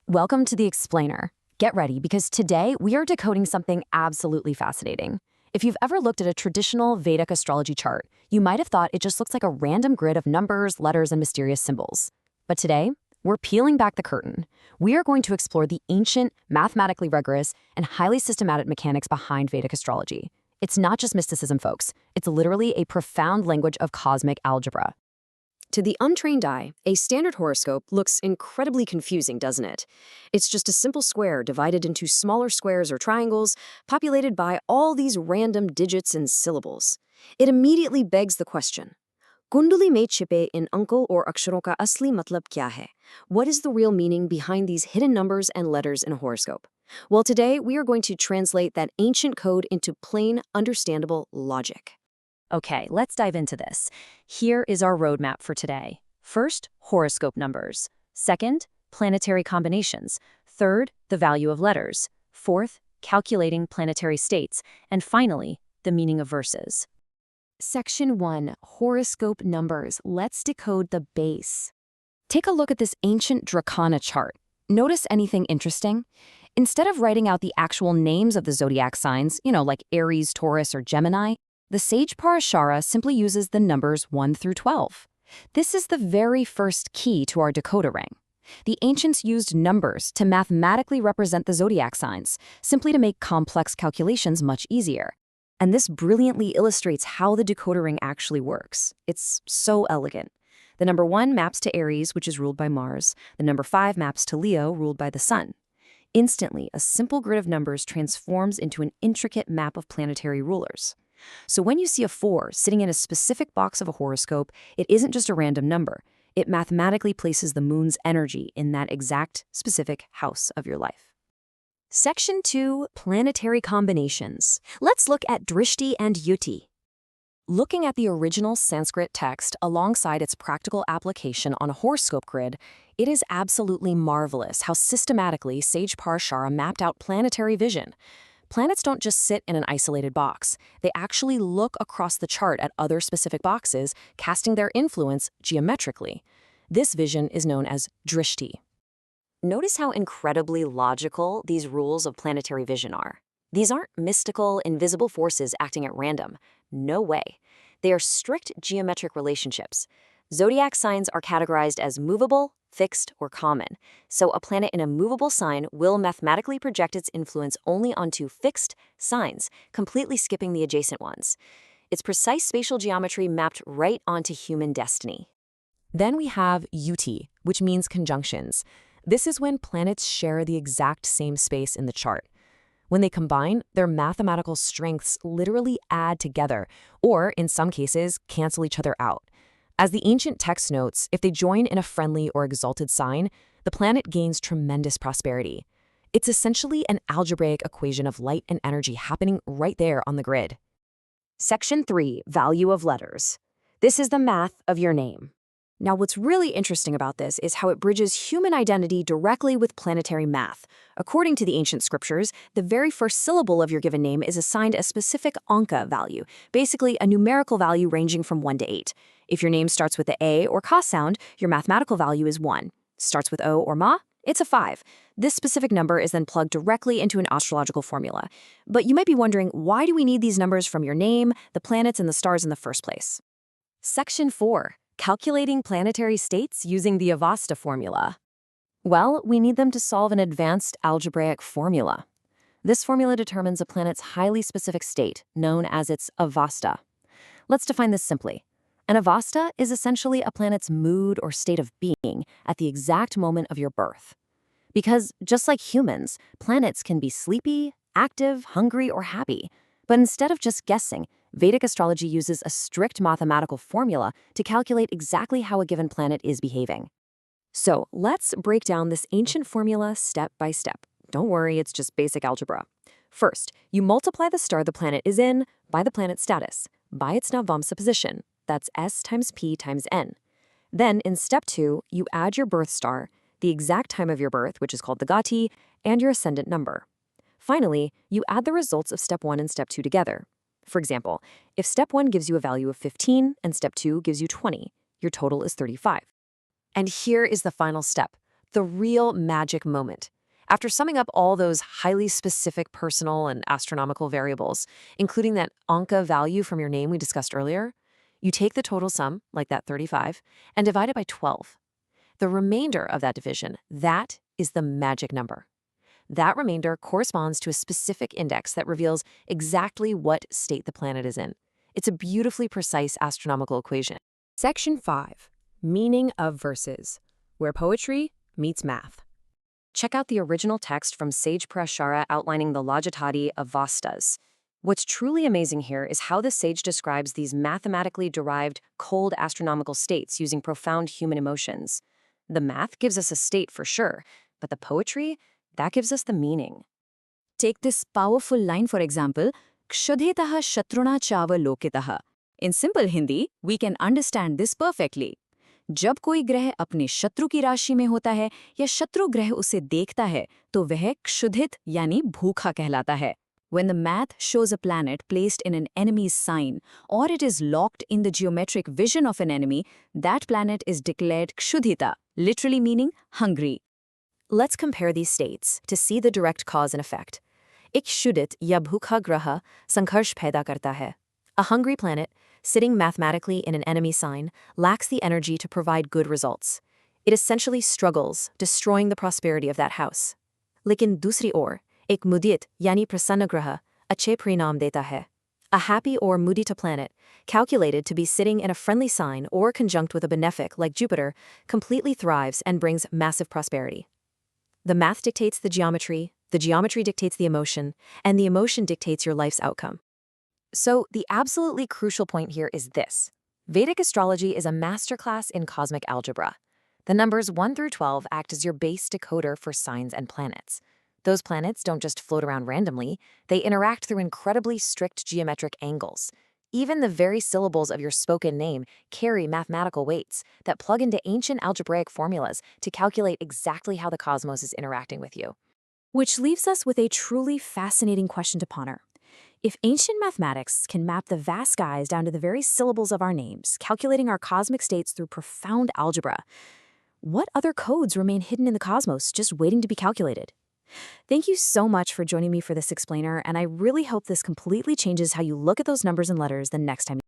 Welcome to the Explainer. Get ready because today we are decoding something absolutely fascinating. If you've ever looked at a traditional Vedic astrology chart, you might have thought it just looks like a random grid of numbers, letters, and mysterious symbols. But today, we're peeling back the curtain. We are going to explore the ancient, mathematically rigorous, and highly systematic mechanics behind Vedic astrology. It's not just mysticism, folks. It's literally a profound language of cosmic algebra. To the untrained eye, a standard horoscope looks incredibly confusing, doesn't it? It's just a simple square divided into smaller squares or triangles, populated by all these random digits and syllables. It immediately begs the question, Kundali mein छिपे in अंकों और अक्षरों का असली मतलब क्या है? What is the real meaning behind these hidden numbers and letters in a horoscope? Well, today we are going to translate that ancient code into plain, understandable logic. Okay, let's dive into this. Here is our roadmap for today. First, horoscope numbers. Second, planetary combinations. Third, the value of letters. Fourth, calculating planetary states. And finally, the meaning of verses. Section 1, Horoscope Numbers. Let's decode the base. Take a look at this ancient Dracana chart. Notice anything interesting? Instead of writing out the actual names of the zodiac signs, like Aries, Taurus, or Gemini, the sage Parashara simply uses the numbers 1 through 12. This is the very first key to our decoder ring. The ancients used numbers to mathematically represent the zodiac signs, simply to make complex calculations much easier. And this brilliantly illustrates how the decoder ring actually works. It's so elegant. The number 1 maps to Aries, which is ruled by Mars. The number 5 maps to Leo, ruled by the Sun. Instantly, a simple grid of numbers transforms into an intricate map of planetary rulers. So when you see a 4 sitting in a specific box of a horoscope, it isn't just a random number. It mathematically places the moon's energy in that exact specific house of your life. Section 2, Planetary Combinations. Let's look at Drishti and Yuti. Looking at the original Sanskrit text alongside its practical application on a horoscope grid, it is absolutely marvelous how systematically Sage Parashara mapped out planetary vision. Planets don't just sit in an isolated box. They actually look across the chart at other specific boxes, casting their influence geometrically. This vision is known as drishti. Notice how incredibly logical these rules of planetary vision are. These aren't mystical, invisible forces acting at random. No way. They are strict geometric relationships. Zodiac signs are categorized as movable, fixed, or common. So a planet in a movable sign will mathematically project its influence only onto fixed signs, completely skipping the adjacent ones. It's precise spatial geometry mapped right onto human destiny. Then we have Yuti, which means conjunctions. This is when planets share the exact same space in the chart. When they combine, their mathematical strengths literally add together, or in some cases, cancel each other out. As the ancient text notes, if they join in a friendly or exalted sign, the planet gains tremendous prosperity. It's essentially an algebraic equation of light and energy happening right there on the grid. Section 3, Value of Letters. This is the math of your name. Now, what's really interesting about this is how it bridges human identity directly with planetary math. According to the ancient scriptures, the very first syllable of your given name is assigned a specific anka value, basically a numerical value ranging from 1 to 8. If your name starts with the A or Ka sound, your mathematical value is 1. Starts with O or Ma, it's a 5. This specific number is then plugged directly into an astrological formula. But you might be wondering, why do we need these numbers from your name, the planets, and the stars in the first place? Section 4. Calculating planetary states using the Avasta formula. Well, we need them to solve an advanced algebraic formula. This formula determines a planet's highly specific state, known as its Avasta. Let's define this simply. An Avasta is essentially a planet's mood or state of being at the exact moment of your birth. Because just like humans, planets can be sleepy, active, hungry, or happy. But instead of just guessing, Vedic astrology uses a strict mathematical formula to calculate exactly how a given planet is behaving. So let's break down this ancient formula step by step. Don't worry, it's just basic algebra. First, you multiply the star the planet is in by the planet's status, by its Navamsa position. That's S times P times N. Then, in step 2, you add your birth star, the exact time of your birth, which is called the Gati, and your ascendant number. Finally, you add the results of step 1 and step 2 together. For example, if step 1 gives you a value of 15 and step 2 gives you 20, your total is 35. And here is the final step. the real magic moment. After summing up all those highly specific personal and astronomical variables, including that Anka value from your name we discussed earlier, you take the total sum, like that 35, and divide it by 12. The remainder of that division, that is the magic number. That remainder corresponds to a specific index that reveals exactly what state the planet is in. It's a beautifully precise astronomical equation. Section 5. Meaning of verses, where poetry meets math. Check out the original text from sage Parashara outlining the logitati of Vastas. What's truly amazing here is how the sage describes these mathematically derived, cold astronomical states using profound human emotions. The math gives us a state for sure, but the poetry, that gives us the meaning. Take this powerful line, for example, Kshudhetaha shatruna chava lokitaha. In simple Hindi, we can understand this perfectly. जब कोई ग्रह अपने शत्रु की राशि में होता है या शत्रु ग्रह उसे देखता है तो वह क्षुधित यानी भूखा कहलाता है. When the math shows a planet placed in an enemy's sign or it is locked in the geometric vision of an enemy, that planet is declared kshudhita, literally meaning hungry. Let's compare these states to see the direct cause and effect. एक क्षुधित या भूखा ग्रह संघर्ष पैदा करता है. A hungry planet, sitting mathematically in an enemy sign, lacks the energy to provide good results. It essentially struggles, destroying the prosperity of that house. लेकिन दूसरी ओर, एक मुदित यानी प्रसन्न ग्रह अच्छे परिणाम देता है. A happy or mudita planet, calculated to be sitting in a friendly sign or conjunct with a benefic like Jupiter, completely thrives and brings massive prosperity. The math dictates the geometry dictates the emotion, and the emotion dictates your life's outcome. So, the absolutely crucial point here is this. Vedic astrology is a masterclass in cosmic algebra. The numbers 1 through 12 act as your base decoder for signs and planets. Those planets don't just float around randomly, they interact through incredibly strict geometric angles. Even the very syllables of your spoken name carry mathematical weights that plug into ancient algebraic formulas to calculate exactly how the cosmos is interacting with you. Which leaves us with a truly fascinating question to ponder. If ancient mathematics can map the vast skies down to the very syllables of our names, calculating our cosmic states through profound algebra, what other codes remain hidden in the cosmos just waiting to be calculated? Thank you so much for joining me for this explainer, and I really hope this completely changes how you look at those numbers and letters the next time.